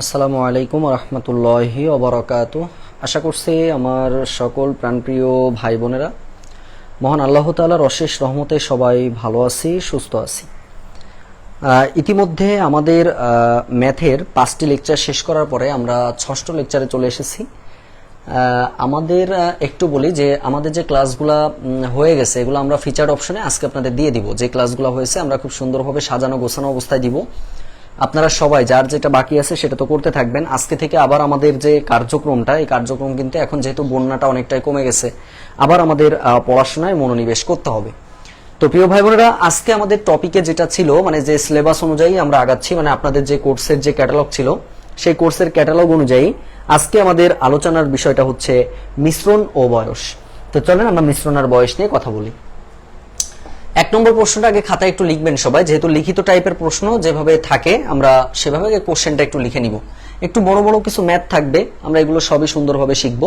আসসালামু আলাইকুম রহমতুল্লাহি ওবরাকাতু। আশা করছি আমার সকল প্রাণপ্রিয় ভাই বোনেরা মহান আল্লাহ তাআলার অশেষ রহমতে সবাই ভালো আছি, সুস্থ আছি। ইতিমধ্যে আমাদের ম্যাথের 5টি লেকচার শেষ করার পরে আমরা 6ষ্ঠ লেকচারে চলে এসেছি। আমাদের একটু বলি যে আমাদের যে ক্লাসগুলা হয়ে গেছে এগুলো আমরা ফিচার্ড অপশনে আজকে আপনাদের দিয়ে দিব। যে ক্লাসগুলো হয়েছে আমরা খুব সুন্দরভাবে সাজানো গোছানো অবস্থায় দিব। আপনারা সবাই যার যেটা বাকি আছে সেটা তো করতে থাকবেন। আজকে থেকে আবার আমাদের যে কার্যক্রমটা, এই কার্যক্রম কিন্তু এখন যেহেতু বন্যাটা অনেকটাই কমে গেছে, আবার আমাদের পড়াশোনায় মনোনিবেশ করতে হবে। তো প্রিয় ভাই বোনেরা, আজকে আমাদের টপিকে যেটা ছিল, মানে যে সিলেবাস অনুযায়ী আমরা আগাচ্ছি, মানে আপনাদের যে কোর্সের যে ক্যাটালগ ছিল সেই কোর্সের ক্যাটালগ অনুযায়ী আজকে আমাদের আলোচনার বিষয়টা হচ্ছে মিশ্রণ ও বয়স। তো চলেন আমরা মিশ্রণ আর বয়স নিয়ে কথা বলি। 1 নম্বর প্রশ্নটা আগে খাতায় একটু লিখবেন সবাই, যেহেতু লিখিত টাইপের প্রশ্ন যেভাবে থাকে আমরা সেভাবে কোশ্চেনটা একটু লিখে নিব। একটু বড় বড় কিছু ম্যাথ থাকবে, আমরা এগুলো সবই সুন্দরভাবে শিখব।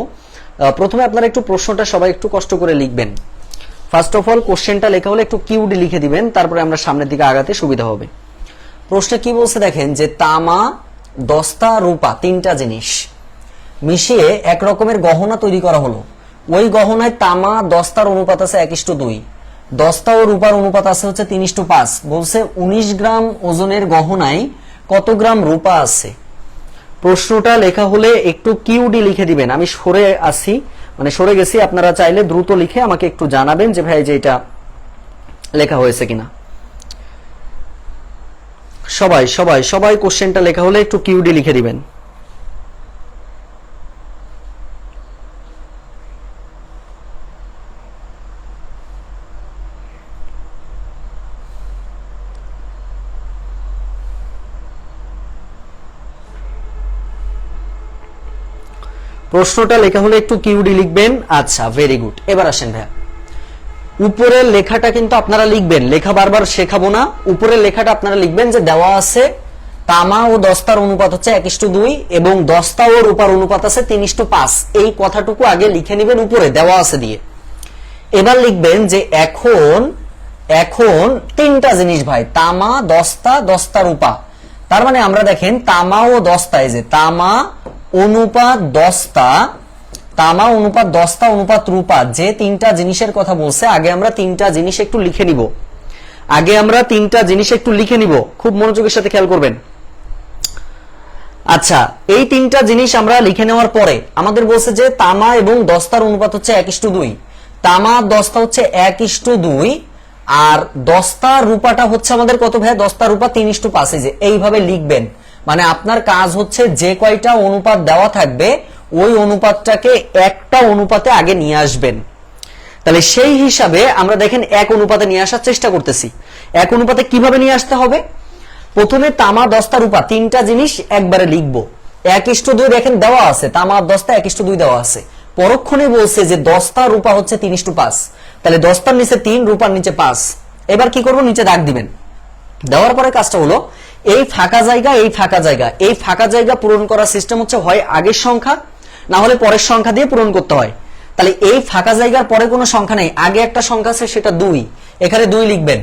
প্রথমে আপনারা একটু প্রশ্নটা সবাই একটু কষ্ট করে লিখবেন। ফার্স্ট অফ অল কোশ্চেনটা লেখা হলে একটু কিউডি লিখে দিবেন, তারপরে আমরা সামনের দিকে আগাতে সুবিধা হবে। প্রশ্নে কি বলছে দেখেন, যে তামা, দস্তা, রূপা 3টা জিনিস মিশিয়ে এক রকমের গহনা তৈরি করা হলো। ওই গহনায় তামা দস্তার অনুপাত আছে 1:2, দস্তা ও রূপার অনুপাত আছে হচ্ছে 3:5। বলছে 19 গ্রাম ওজনের গহনায় কত গ্রাম রূপা আছে। প্রশ্নটা লেখা হলে একটু কিউডি লিখে দিবেন। আমি সরে আসি, মানে সরে গেছি, আপনারা চাইলে দ্রুত লিখে আমাকে একটু জানাবেন যে ভাই যে এটা লেখা হয়েছে কিনা। সবাই সবাই সবাই কোশ্চেনটা লেখা হলে একটু কিউডি লিখে দিবেন। প্রশ্নটা লেখা হলে একটু কিউডি লিখবেন। আচ্ছা, ভেরি গুড। এবার আসেন ভাইয়া, উপরের লেখাটা কিন্তু আপনারা লিখবেন, লেখা বারবার শেখাবো না। উপরের লেখাটা আপনারা লিখবেন যে দেওয়া আছে তামা ও দস্তার অনুপাত হচ্ছে 1:2 এবং দস্তা ও রূপার অনুপাত আছে 3:5। এই কথাটুকু আগে লিখে নেবেন উপরে দেওয়া আছে দিয়ে। এবার লিখবেন যে এখন 3টা জিনিস ভাই, তামা, দস্তা, দস্তা, রূপা। তার মানে আমরা দেখেন তামা ও দস্তা, এই যে তামা অনুপাত দস্তা, তামা অনুপাত দস্তা অনুপাত রূপা, যে 3টা জিনিসের কথা বলছে, আগে আমরা 3টা জিনিস একটু লিখে নিব। খুব মনোযোগের সাথে খেয়াল করবেন। আচ্ছা, এই 3টা জিনিস আমরা লিখে নেওয়ার পরে আমাদের বলছে যে তামা এবং দস্তার অনুপাত হচ্ছে 1:2, তামা দস্তা হচ্ছে 1:2, আর দস্তা রূপাটা হচ্ছে আমাদের কত ভাই, দস্তা রূপা 3:5। যে এইভাবে লিখবেন, মানে আপনার কাজ হচ্ছে যে কয়টা অনুপাত দেওয়া থাকবে ওই অনুপাতটাকে একটা অনুপাতে আগে নিয়ে আসবেন। তাহলে সেই হিসাবে আমরা দেখেন 1 অনুপাতে নিয়ে আসার চেষ্টা করতেছি। 1 অনুপাতে কিভাবে নিয়ে আসতে হবে, প্রথমে তামা, দস্তা, রূপা 3টা জিনিস একবারে লিখবো। 1:2 দেখেন দেওয়া আছে, তামা দস্তা 1:2 দেওয়া আছে। পরক্ষণে বলছে যে দস্তা রূপা হচ্ছে 3:5, তাহলে দস্তার নিচে 3, রূপার নিচে 5। এবার কি করব, নিচে দাগ দিবেন। দেওয়ার পরে কাজটা হলো এই ফাঁকা জায়গা পূরণ করার সিস্টেম হচ্ছে হয় আগের সংখ্যা না হলে পরের সংখ্যা দিয়ে পূরণ করতে হয়। তাহলে এই ফাঁকা জায়গার পরে কোনো সংখ্যা নেই, আগে একটা সংখ্যা আছে সেটা 2, এখানে 2 লিখবেন।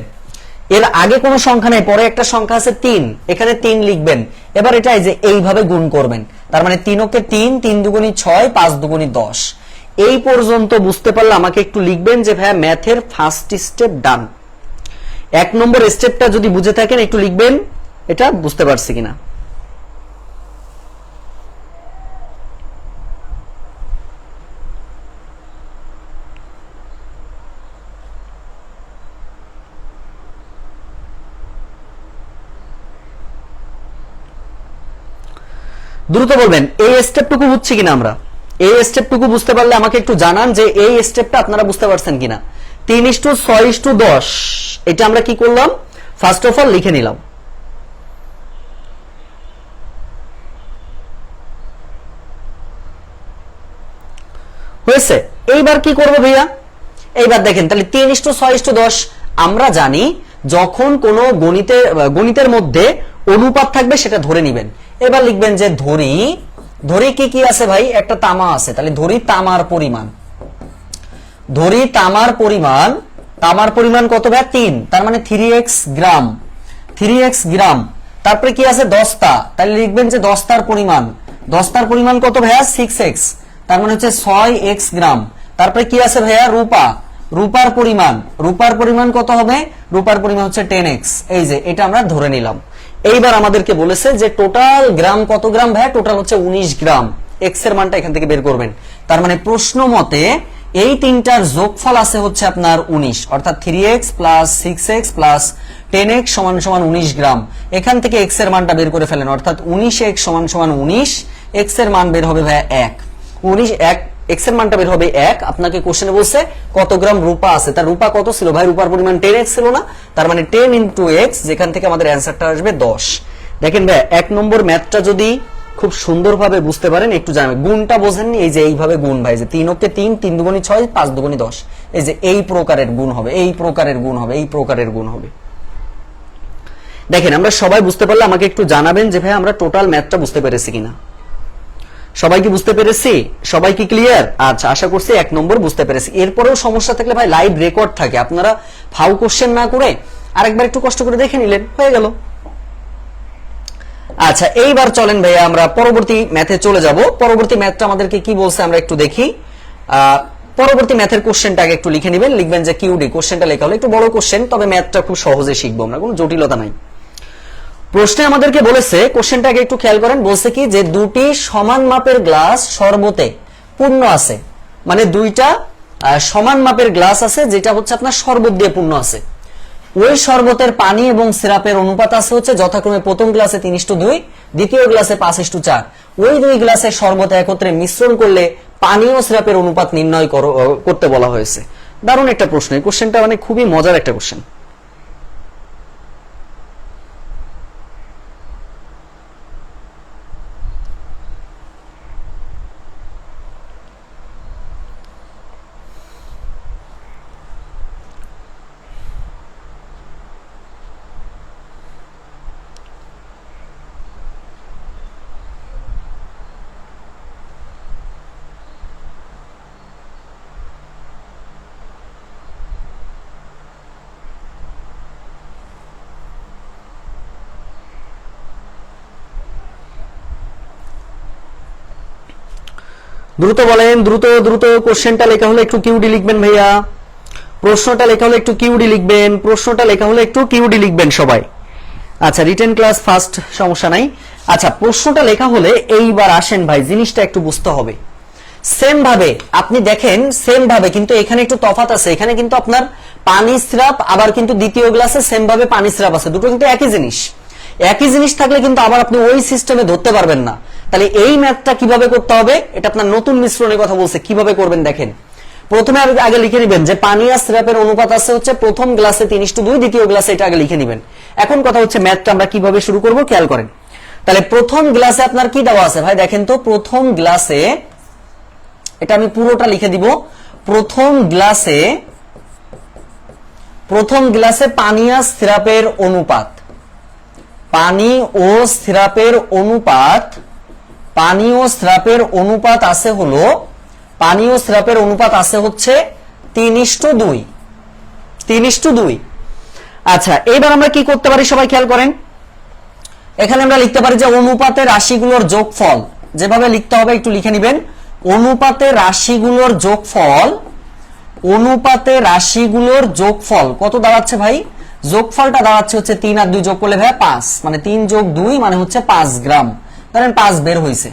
এর আগে কোনো সংখ্যা নেই, পরে একটা সংখ্যা আছে 3, এখানে 3 লিখবেন। এবার এটা এই যে এইভাবে গুণ করবেন, তার মানে 3 কে 3, 3 দুগুণী 6, 5 দুগুণী 10। এই পর্যন্ত বুঝতে পারলে আমাকে একটু লিখবেন যে ভাইয়া ম্যাথের ফার্স্ট স্টেপ ডান। 1 নম্বর স্টেপটা যদি বুঝে থাকেন একটু লিখবেন এটা বুঝতে পারছি কিনা। দ্রুত বলবেন এই স্টেপটুকু বুঝছি কিনা। আমরা এই স্টেপটুকু বুঝতে পারলে আমাকে একটু জানান যে এই স্টেপটা আপনারা বুঝতে পারছেন কিনা। 3:6:10 এটা আমরা কি করলাম, ফার্স্ট অফ অল লিখে নিলাম। হয়েছে। এইবার কি করব ভাইয়া, এইবার দেখেন তাহলে 3:6:10 আমরা জানি যখন কোন গণিতের মধ্যে অনুপাত থাকবে সেটা ধরে নেবেন। এবার লিখবেন যে ধরি কি কি আছে ভাই, একটা তামা আছে, তাহলে ধরি তামার পরিমাণ কত ভাই, 3, তার মানে 3x গ্রাম। তারপরে কি আছে দস্তা, তাহলে লিখবেন যে দস্তার পরিমাণ, দস্তার পরিমাণ কত ভাইয়া 6x, তার মানে হচ্ছে 6x গ্রাম। তারপরে কি আছে ভাইয়া রূপা, রূপার পরিমাণ, রূপার পরিমাণ কত হবে, রূপার পরিমাণ হচ্ছে 10x। এই যে এটা আমরা ধরে নিলাম। এইবার আমাদেরকে বলেছে যে টোটাল গ্রাম কত গ্রাম ভাইয়া, টোটাল হচ্ছে 19 গ্রাম। x এর মানটা এখান থেকে বের করবেন। তার মানে প্রশ্ন মতে এই তিনটার যোগফল আছে হচ্ছে আপনার 19, অর্থাৎ 3x plus 6x plus 10x সমান সমান 19 গ্রাম। এখান থেকে x এর মানটা বের করে ফেলেন, অর্থাৎ 19x সমান সমান 19, x এর মান বের হবে ভাইয়া 1, 19 1, x এর মানটা বের হবে 1। আপনাকে কোশ্চেনে বলছে কত গ্রাম রূপা আছে, তার রূপা কত ছিল ভাই, রূপার পরিমাণ 10x ছিল না, তার মানে 10 ইনটু x, যেখান থেকে আমাদের অ্যানসারটা আসবে 10। দেখেন ভাই 1 নম্বর ম্যাথটা যদি খুব সুন্দরভাবে বুঝতে পারেন, একটু জানবেন গুণটা বোঝেননি, এই যে এইভাবে গুণ ভাই, যে 3 কে 3, 3 দুগুণী 6, 5 দুগুণী 10, এই যে এই প্রকারের গুণ হবে, এই প্রকারের গুণ হবে, এই প্রকারের গুণ হবে। দেখেন আমরা সবাই বুঝতে পারলে আমাকে একটু জানাবেন যে ভাই আমরা টোটাল ম্যাথটা বুঝতে পেরেছি কিনা। সবাই কি বুঝতে পেরেছি, সবাই কি ক্লিয়ার? আচ্ছা, আশা করছি 1 নম্বর বুঝতে পেরেছি। এরপরেও সমস্যা থাকলে ভাই লাইভ রেকর্ড থাকে, আপনারা ফাউ কোশ্চেন না করে আরেকবার একটু কষ্ট করে দেখে নিলেন, হয়ে গেল। আচ্ছা, এইবার চলেন ভাইয়া আমরা পরবর্তী ম্যাথে চলে যাব। পরবর্তী ম্যাথটা আমাদেরকে কি বলছে আমরা একটু দেখি। পরবর্তী ম্যাথের কোশ্চেনটাকে একটু লিখে নেবেন, লিখবেন যে কিউডি। কোশ্চেনটা লেখা হলো একটু বড় কোশ্চেন, তবে ম্যাথটা খুব সহজে শিখবো আমরা, কোনো জটিলতা নাই। প্রশ্নে আমাদেরকে বলেছে, কোশ্চেনটাকে একটু খেয়াল করেন, বলছে কি যে দুটি সমান মাপের গ্লাস শরবতে পূর্ণ আছে, মানে দুইটা সমান মাপের গ্লাস আছে যেটা হচ্ছে আপনার শরবত দিয়ে পূর্ণ আছে। ওই শরবতের পানি এবং সিরাপের অনুপাত আছে হচ্ছে যথাক্রমে প্রথম গ্লাসে 3:2, দ্বিতীয় গ্লাসে 5:4। ওই দুই গ্লাসের শরবত একত্রে মিশ্রণ করলে পানি ও সিরাপের অনুপাত নির্ণয় করতে বলা হয়েছে। দারুণ একটা প্রশ্ন, এই কোশ্চেনটা মানে খুবই মজার একটা কোশ্চেন। দ্রুত বলেন, দ্রুত দ্রুত। কোশ্চেনটা লেখা হলে একটু কিউডি লিখবেন ভাইয়া, প্রশ্নটা লেখা হলে একটু কিউডি লিখবেন, প্রশ্নটা লেখা হলে একটু কিউডি লিখবেন সবাই। আচ্ছা, রিটেন ক্লাস ফার্স্ট, সমস্যা নাই। আচ্ছা, প্রশ্নটা লেখা হলে এইবার আসেন ভাই, জিনিসটা একটু বুঝতে হবে। সেম ভাবে আপনি দেখেন, সেম ভাবে কিন্তু এখানে একটু তফাৎ আছে। এখানে কিন্তু আপনার পানি সিরাপ, আবার কিন্তু দ্বিতীয় গ্লাসে সেম ভাবে পানি সিরাপ আছে, দুটো কিন্তু একই জিনিস। একই জিনিস থাকলে কিন্তু আবার আপনি ওই সিস্টেমে ধরতে পারবেন না। তাহলে এই ম্যাথটা কিভাবে করতে হবে, এটা আপনার নতুন মিশ্রণের কথা বলছে, কিভাবে করবেন দেখেন। প্রথমে আগে লিখে নেবেন যে পানি আর সিরাপের অনুপাত আছে হচ্ছে প্রথম গ্লাসে 3:2, দ্বিতীয় গ্লাসে, এটা আগে লিখে নেবেন। এখন কথা হচ্ছে ম্যাথটা আমরা কিভাবে শুরু করব, খেয়াল করেন। তাহলে প্রথম গ্লাসে আপনার কি দেওয়া আছে ভাই, দেখেন তো। প্রথম গ্লাসে, এটা আমি পুরোটা লিখে দিব। প্রথম গ্লাসে পানি আর সিরাপের অনুপাত, পানি ও সিরাপের অনুপাত, পানি ও সিরাপের অনুপাত আছে হলো, পানি ও সিরাপের অনুপাত আছে হচ্ছে 3:2, 3:2। আচ্ছা, এবার আমরা কি করতে পারি সবাই খেয়াল করেন। এখানে আমরা লিখতে পারি যে অনুপাতের রাশিগুলোর যোগফল, যেভাবে লিখতে হবে একটু লিখে নেবেন। অনুপাতের রাশিগুলোর যোগফল, অনুপাতের রাশিগুলোর যোগফল কত দাঁড়াচ্ছে ভাই, যোগফলটা দাঁড়াচ্ছে হচ্ছে 3 আর 2 যোগ করলে ভাই 5, মানে 3 যোগ 2 মানে হচ্ছে 5 গ্রাম। ধরেন 5 বের হয়েছে।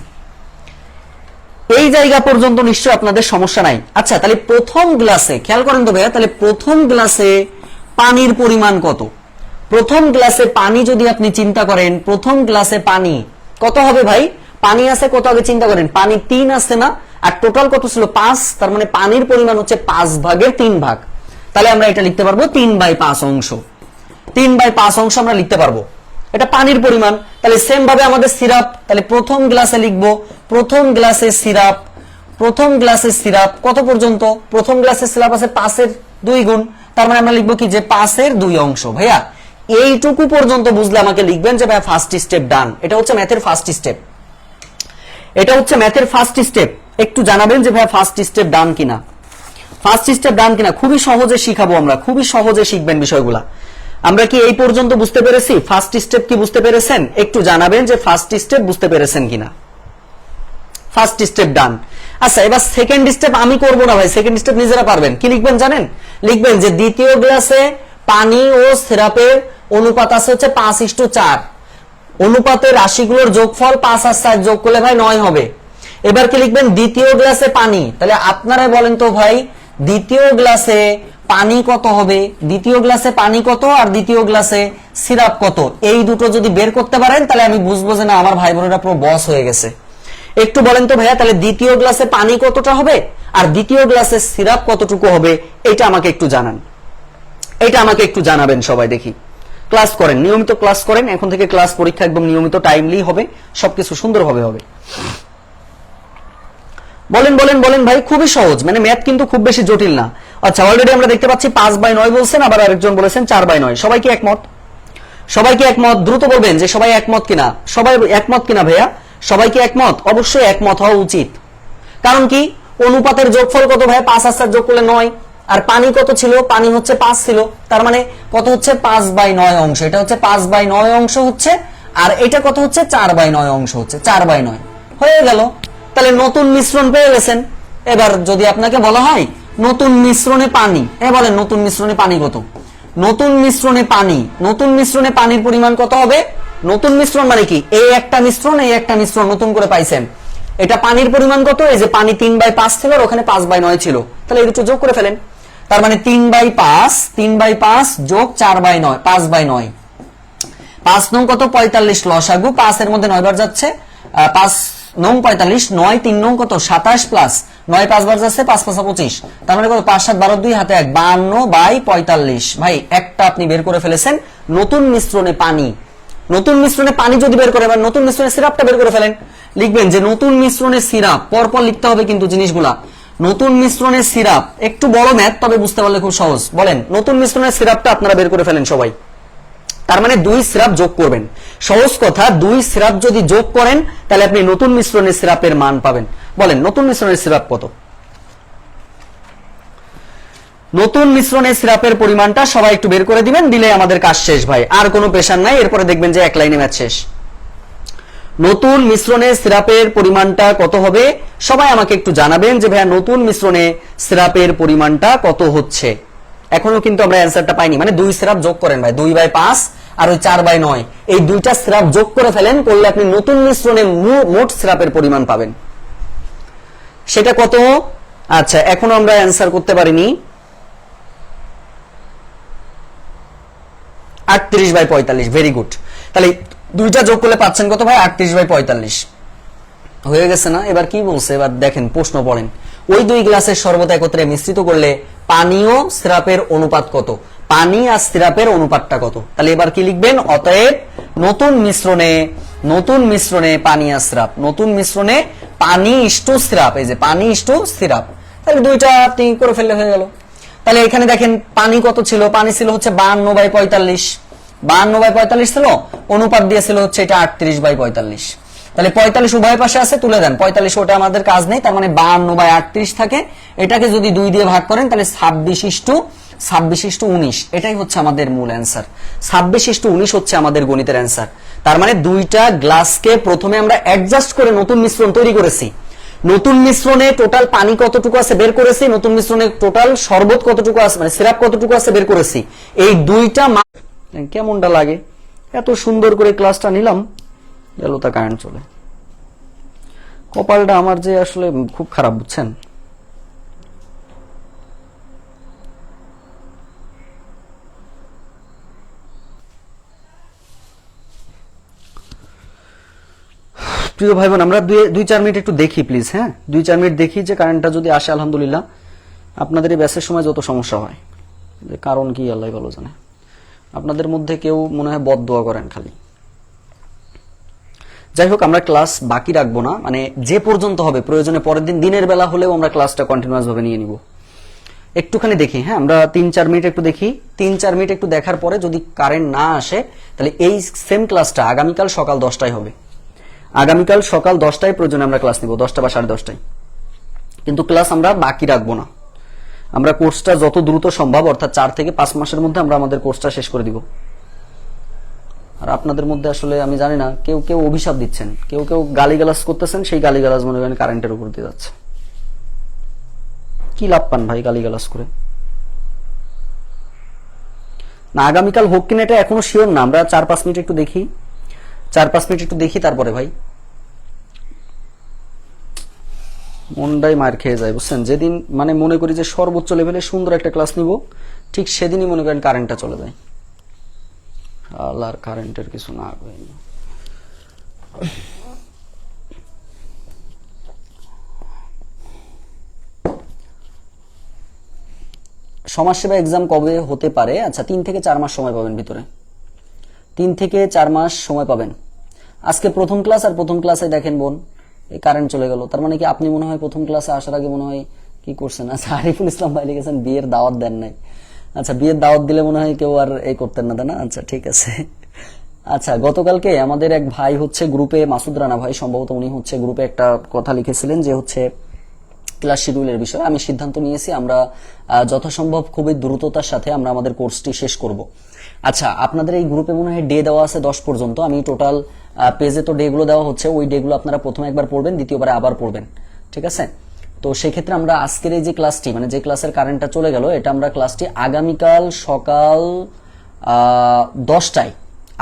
এই জায়গা পর্যন্ত নিশ্চয় আপনাদের সমস্যা নাই। আচ্ছা, তাহলে প্রথম গ্লাসে খেয়াল করেন তো ভাইয়া, তাহলে প্রথম গ্লাসে পানির পরিমাণ কত। প্রথম গ্লাসে পানি যদি আপনি চিন্তা করেন, প্রথম গ্লাসে পানি কত হবে ভাই, পানি আছে কত আগে চিন্তা করেন, পানি 3 আছে না, আর টোটাল কত ছিল 5, তার মানে পানির পরিমাণ হচ্ছে 5 ভাগের 3 ভাগ। তাহলে আমরা এটা লিখতে পারবো 3/5 অংশ, 3/5 অংশ আমরা লিখতে পারবো, এটা পানির পরিমাণ। তাহলে সেম ভাবে আমাদের সিরাপ, তাহলে প্রথম গ্লাসে লিখবো, প্রথম গ্লাসে সিরাপ, প্রথম গ্লাসে সিরাপ কত পর্যন্ত, প্রথম গ্লাসে সিরাপ আছে 5 এর 2 গুণ, তার মানে আমরা লিখবো কি যে 5 এর 2 অংশ। ভাইয়া এইটুকু পর্যন্ত বুঝলে আমাকে লিখবেন যে ভাইয়া ফার্স্ট স্টেপ ডান। এটা হচ্ছে ম্যাথের ফার্স্ট স্টেপ, এটা হচ্ছে ম্যাথের ফার্স্ট স্টেপ। একটু জানাবেন যে ভাইয়া ফার্স্ট স্টেপ ডান কিনা, ফার্স্ট স্টেপ ডান কিনা। খুবই সহজে শিখাবো আমরা, খুবই সহজে শিখবেন বিষয়গুলা। আমরা কি এই পর্যন্ত বুঝতে পেরেছি? ফার্স্ট স্টেপ কি বুঝতে পেরেছেন? একটু জানাবেন যে ফার্স্ট স্টেপ বুঝতে পেরেছেন কিনা। ফার্স্ট স্টেপ ডান। আচ্ছা, এবার সেকেন্ড স্টেপ আমি করব না ভাই, সেকেন্ড স্টেপ নিজেরা পারবেন। কি লিখবেন জানেন? লিখবেন যে দ্বিতীয় গ্লাসে পানি ও সিরাপের অনুপাত আছে হচ্ছে 5:4। অনুপাতের রাশিগুলোর যোগফল 5 আর 4 যোগ করলে ভাই 9 হবে। এবার কি লিখবেন? দ্বিতীয় গ্লাসে পানি। তাহলে আপনারাই বলেন তো ভাই, দ্বিতীয় গ্লাসে পানি কত হবে? দ্বিতীয় গ্লাসে পানি কত আর দ্বিতীয় গ্লাসে সিরাপ কত, এই দুটো যদি বের করতে পারেন তাহলে আমি বুঝবো যে না আমার ভাই বোনেরা পুরো বস হয়ে গেছে। একটু বলেন তো ভাইয়া, তাহলে দ্বিতীয় গ্লাসে পানি কতটা হবে আর দ্বিতীয় গ্লাসে সিরাপ কতটুকু হবে, এটা আমাকে একটু জানান। এটা আমাকে একটু জানাবেন সবাই, দেখি। ক্লাস করেন, নিয়মিত ক্লাস করেন। এখন থেকে ক্লাস পরীক্ষা একদম নিয়মিত টাইমলি হবে, সবকিছু সুন্দরভাবে হবে। বলেন বলেন বলেন ভাই, খুবই সহজ, মানে ম্যাথ কিন্তু খুব বেশি জটিল না। আচ্ছা, অলরেডি আমরা দেখতে পাচ্ছি 5/9 বলছেন, আবার আরেকজন বলেছেন 4/9। সবাই কি একমত? সবাই কি একমত? দ্রুত বলবেন যে সবাই একমত কিনা। সবাই একমত কিনা ভাইয়া? সবাই কি একমত? অবশ্যই একমত হওয়া উচিত। কারণ কি, অনুপাতের যোগফল কত ভাই? 5 আর 4 যোগ করলে 9। আর পানি কত ছিল? পানি হচ্ছে 5 ছিল, তার মানে কত হচ্ছে? 5/9 অংশ। এটা হচ্ছে 5/9 অংশ হচ্ছে, আর এটা কত হচ্ছে? 4/9 অংশ হচ্ছে। 4/9 হয়ে গেল। তাহলে নতুন মিশ্রণ পেয়ে গেছেন। এবার যদি আপনাকে বলা হয় নতুন মিশ্রণে পানি, বলেন নতুন মিশ্রণে পানি কত? নতুন মিশ্রণে পানি, নতুন মিশ্রণে পানির পরিমাণ কত হবে? নতুন মিশ্রণ মানে কি? এই একটা মিশ্রণ, এই একটা মিশ্রণ নতুন করে পাইছেন। এটা পানির পরিমাণ কত? এই যে পানি 3/5 ছিল আর ওখানে 5/9 ছিল, তাহলে এই দুটো যোগ করে ফেলেন। তার মানে 3/5 যোগ 4/9, 5/9। 5 নং কত? 45 লসাগু। 5 এর মধ্যে 9 বার যাচ্ছে, 5 নং 45, 9 3 নং কত? 27 প্লাস 9 5 বার যাচ্ছে, 5 5 25। তার মানে কত? 5 7 12 2 হাতে 1, 52/45। ভাই একটা আপনি বের করে ফেলেছেন, নতুন মিশ্রণে পানি। নতুন মিশ্রণে পানি যদি বের করে, নতুন মিশ্রণে সিরাপটা বের করে ফেলেন। লিখবেন যে নতুন মিশ্রণে সিরাপ, পরপর লিখতে হবে কিন্তু জিনিসগুলা। নতুন মিশ্রণে সিরাপ, একটু বড় ম্যাথ, তবে বুঝতে পারলে খুব সহজ। বলেন নতুন মিশ্রণের সিরাপটা আপনারা বের করে ফেলেন সবাই। তার মানে 2 সিরাপ যোগ করবেন। সহজ কথা, 2 সিরাপ যদি যোগ করেন তাহলে আপনি নতুন মিশ্রণের সিরাপের মান পাবেন। বলেন নতুন মিশ্রণের সিরাপ কত? নতুন মিশ্রণের সিরাপের পরিমাণটা সবাই একটু বের করে দিবেন, দিলে আমাদের কাজ শেষ ভাই। আর কোনো প্রেশার নাই, এরপরে দেখবেন যে এক লাইনে ম্যাথ শেষ। নতুন মিশ্রণে সিরাপের পরিমাণটা কত হবে? সবাই আমাকে একটু জানাবেন যে ভাইয়া নতুন মিশ্রণে সিরাপের পরিমাণটা কত হচ্ছে। এখনো কিন্তু আমরা অ্যানসারটা পাইনি। মানে 2 সিরাপ যোগ করেন ভাই, 2/5 আর ওই 4/9, এই দুইটা সিরাপ যোগ করে ফেলেন, করলে আপনি নতুন মিশ্রণে মোট সিরাপের পরিমাণ পাবেন। সেটা কত? আচ্ছা, এখনো আমরা অ্যানসার করতে পারিনি। 38/45, ভেরি গুড। তাহলে দুইটা যোগ করলে পাচ্ছেন কত ভাই? 38/45 হয়ে গেছে না? এবার কি বলছে? এবার দেখেন, প্রশ্ন পড়েন। ওই 2 গ্লাসের শরবত একত্রে মিশ্রিত করলে পানি ও সিরাপের অনুপাত কত? পানি আর সিরাপের অনুপাতটা কত? তাহলে এবার কি লিখবেন? অতএব নতুন মিশ্রণে পানি আর সিরাপ, নতুন মিশ্রণে পানি ইস্টু সিরাপ, এই যে পানি ইস্টু সিরাপ। তাহলে দুইটা আপনি করে ফেললে হয়ে গেল। তাহলে এখানে দেখেন পানি কত ছিল? পানি ছিল হচ্ছে 52/45, 52/45 ছিল। অনুপাত দিয়েছিল হচ্ছে এটা 38/45। তাহলে 45 উভয় পাশে আছে, তুলে দেন। 45 ওটা আমাদের কাজ নেই, তার মানে 52/38 থাকে। এটাকে যদি 2 দিয়ে ভাগ করেন তাহলে 26:19, এটাই হচ্ছে আমাদের মূল অ্যান্সার। 26:19 হচ্ছে আমাদের গণিতের অ্যান্সার। তার মানে দুইটা গ্লাসকে প্রথমে আমরা অ্যাডজাস্ট করে নতুন মিশ্রণ তৈরি করেছি। নতুন মিশ্রণে টোটাল পানি কতটুকু আছে বের করেছি, নতুন মিশ্রণে টোটাল শরবত কতটুকু আছে, মানে সিরাপ কতটুকু আছে বের করেছি। এই দুইটা কেমনটা লাগে? এত সুন্দর করে ক্লাসটা নিলাম, গেল তা কারেন্ট চলে। কপালটা আমার যে আসলে খুব খারাপ, বুঝছেন? প্রিয় ভাই বোন, আমরা 2-4 মিনিট একটু দেখি প্লিজ। হ্যাঁ, 2-4 মিনিট দেখি যে কারেন্টটা যদি আসে। আলহামদুলিল্লাহ, আপনাদের এই ব্যাসের সময় যত সমস্যা হয়, কারণ কি আল্লাহ ভালো জানে। আপনাদের মধ্যে কেউ মনে হয় বদদোয়া করেন খালি। যাই হোক, আমরা ক্লাস বাকি রাখবো না, মানে যে পর্যন্ত হবে, প্রয়োজনে পরের দিন দিনের বেলা হলেও আমরা ক্লাসটা কন্টিনিউয়াস ভাবে নিয়ে নিব। একটুখানি দেখি। হ্যাঁ, আমরা 3-4 মিনিট একটু দেখি। 3-4 মিনিট একটু দেখার পরে যদি কারেন্ট না আসে তাহলে এই সেম ক্লাসটা আগামীকাল সকাল 10টায় হবে। আগামীকাল সকাল 10টায় প্রয়োজনে আমরা ক্লাস নিব, 10টা বা 10:30টায়। কিন্তু ক্লাস আমরা বাকি রাখবো না। আমরা কোর্সটা যত দ্রুত সম্ভব অর্থাৎ 4 থেকে 5 মাসের মধ্যে আমরা আমাদের কোর্সটা শেষ করে দিব। আর আপনাদের মধ্যে আসলে আমি জানি না, কেউ কেউ অভিশাপ দিচ্ছেন, কেউ কেউ গালিগালাজ করতেছেন, সেই গালিগালাজ মনে করেন কারেন্টের উপর দিয়ে যাচ্ছে। কি লাভ পান ভাই গালিগালাজ করে? না আগামীকাল হোক কিনা এটা এখনো শিওর না, আমরা 4-5 মিনিট একটু দেখি, 4-5 মিনিট একটু দেখি তারপরে ভাই। মনটাই মার খেয়ে যায় বুঝছেন, যেদিন মানে মনে করি যে সর্বোচ্চ লেভেলে সুন্দর একটা ক্লাস নিব, ঠিক সেদিনই মনে করেন কারেন্টটা চলে যায়। আল্লাহর কারেন্টের কিছু না করেন। সমাজসেবা এক্সাম কবে হতে পারে? আচ্ছা 3 থেকে 4 মাস সময় পাবেন, ভিতরে 3 থেকে 4 মাস সময় পাবেন। আজকে প্রথম ক্লাস, আর প্রথম ক্লাসে দেখেন বোন এই কারেন্ট চলে গেল। তার মানে কি আপনি মনে হয় প্রথম ক্লাসে আসার আগে মনে হয় কি করছেন? আচ্ছা আরিফুল ইসলাম ভাই লিখেছেন বিয়ের দাওয়াত দেন নাই। আচ্ছা বিয়ের দাওয়াত দিলে মনে হয় কেউ আর এই করতেন না, তাই না? আচ্ছা ঠিক আছে। আচ্ছা গতকালকে আমাদের এক ভাই হচ্ছে গ্রুপে, মাসুদ রানা ভাই সম্ভবত, উনি হচ্ছে গ্রুপে একটা কথা লিখেছিলেন যে হচ্ছে ক্লাস শিডিউলের বিষয়ে। আমি সিদ্ধান্ত নিয়েছি আমরা যথাসম্ভব খুবই দ্রুততার সাথে আমরা আমাদের কোর্সটি শেষ করব। আচ্ছা আপনাদের এই গ্রুপে মনে হয় ডে দেওয়া আছে 10 পর্যন্ত। আমি টোটাল পেজে তো ডে গুলো দেওয়া হচ্ছে, ওই ডে গুলো আপনারা প্রথমে একবার পড়বেন, দ্বিতীয়বারে আবার পড়বেন, ঠিক আছে? তো সেক্ষেত্রে আমরা আজকের এই যে ক্লাসটি, মানে যে ক্লাসের কারেন্টটা চলে গেল, এটা আমরা ক্লাসটি আগামীকাল সকাল 10টায়,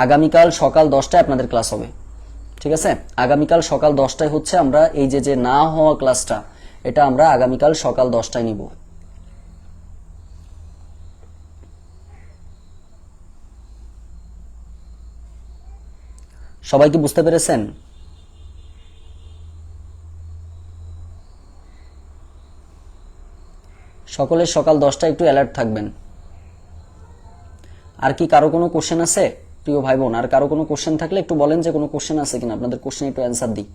আগামীকাল সকাল 10টায় আপনাদের ক্লাস হবে, ঠিক আছে? আগামীকাল সকাল 10টায় হচ্ছে আমরা এই যে না হওয়া ক্লাসটা, এটা আমরা আগামীকাল সকাল 10টায় নিব। সবাই কি বুঝতে পেরেছেন? সকলে সকাল 10টায় একটু অ্যালার্ট থাকবেন। আর কি কারো কোনো কোশ্চেন আছে প্রিয় ভাই বোন? আর কারো কোনো কোশ্চেন থাকলে একটু বলেন যে কোনো কোশ্চেন আছে কিনা, আপনাদের কোশ্চেন একটু অ্যান্সার দিই।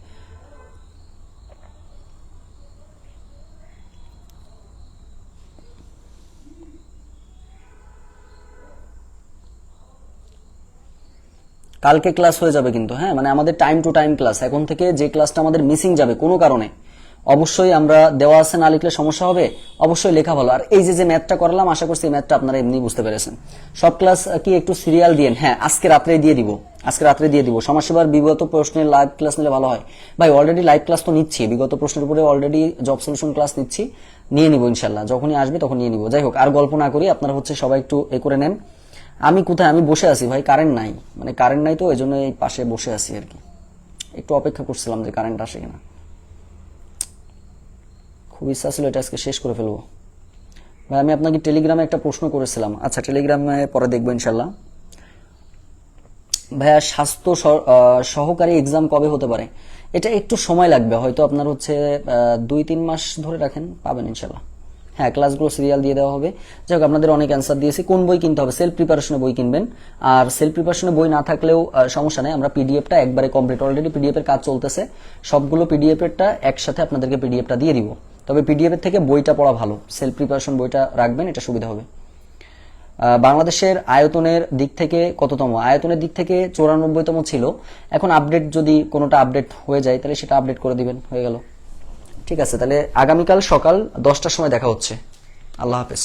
কালকে ক্লাস হয়ে যাবে কিন্তু, হ্যাঁ মানে আমাদের টাইম টু টাইম ক্লাস। এখন থেকে যে ক্লাসটা আমাদের মিসিং যাবে কোনো কারণে, অবশ্যই আমরা দেওয়া আছে না লিখলে সমস্যা হবে, অবশ্যই লেখা ভালো। আর এই যে ম্যাথটা করালাম, আশা করছি ম্যাথটা আপনারা এমনি বুঝতে পেরেছেন। সব ক্লাস কি একটু সিরিয়াল দিয়েন? হ্যাঁ আজকে রাত্রে দিয়ে দিব, আজকে রাত্রে দিয়ে দিব। সমাজসেবার বিগত প্রশ্নের লাইভ ক্লাস নিলে ভালো হয় ভাই। অলরেডি লাইভ ক্লাস তো নিচ্ছি, বিগত প্রশ্নের উপরে অলরেডি জব সলিউশন ক্লাস নিচ্ছি, নিয়ে নিব ইনশাল্লাহ, যখনই আসবে তখন নিয়ে নিব। যাই হোক আর গল্প না করি, আপনারা হচ্ছে সবাই একটু এ করে নেন। আমি কোথায়? আমি বসে আছি ভাই, কারেন্ট নাই, মানে কারেন্ট নাই তো এই জন্য এই পাশে বসে আছি আর কি। একটু অপেক্ষা করছিলাম যে কারেন্ট আসে কিনা। খুব ইচ্ছা ছিল এটা আজকে শেষ করে ফেলবো ভাই। আমি আপনাকে টেলিগ্রামে একটা প্রশ্ন করেছিলাম, আচ্ছা টেলিগ্রামে পরে দেখবো ইনশাল্লাহ। ভাইয়া স্বাস্থ্য সহকারী এক্সাম কবে হতে পারে? এটা একটু সময় লাগবে, হয়তো আপনার হচ্ছে 2-3 মাস ধরে রাখেন, পাবেন ইনশাল্লাহ। হ্যাঁ ক্লাসগুলো সিরিয়াল দিয়ে দেওয়া হবে। যাই হোক আপনাদের অনেক অ্যান্সার দিয়েছি। কোন বই কিনতে হবে? সেলফ প্রিপারেশনে বই কিনবেন। আর সেলফ প্রিপারেশনে বই না থাকলেও সমস্যা নেই, আমরা পিডিএফটা একবারে কমপ্লিট, অলরেডি পিডিএফ এর কাজ চলতেছে, সবগুলো পিডিএফ এরটা একসাথে আপনাদেরকে পিডিএফটা দিয়ে দিব। তবে পিডিএফ এর থেকে বইটা পড়া ভালো, সেলফ প্রিপারেশন বইটা রাখবেন, এটা সুবিধা হবে। বাংলাদেশের আয়তনের দিক থেকে কততম? আয়তনের দিক থেকে 94তম ছিল। এখন আপডেট যদি কোনোটা আপডেট হয়ে যায় তাহলে সেটা আপডেট করে দিবেন, হয়ে গেল। ঠিক আছে, তাহলে আগামীকাল সকাল 10টার সময় দেখা হচ্ছে। আল্লাহ হাফেজ।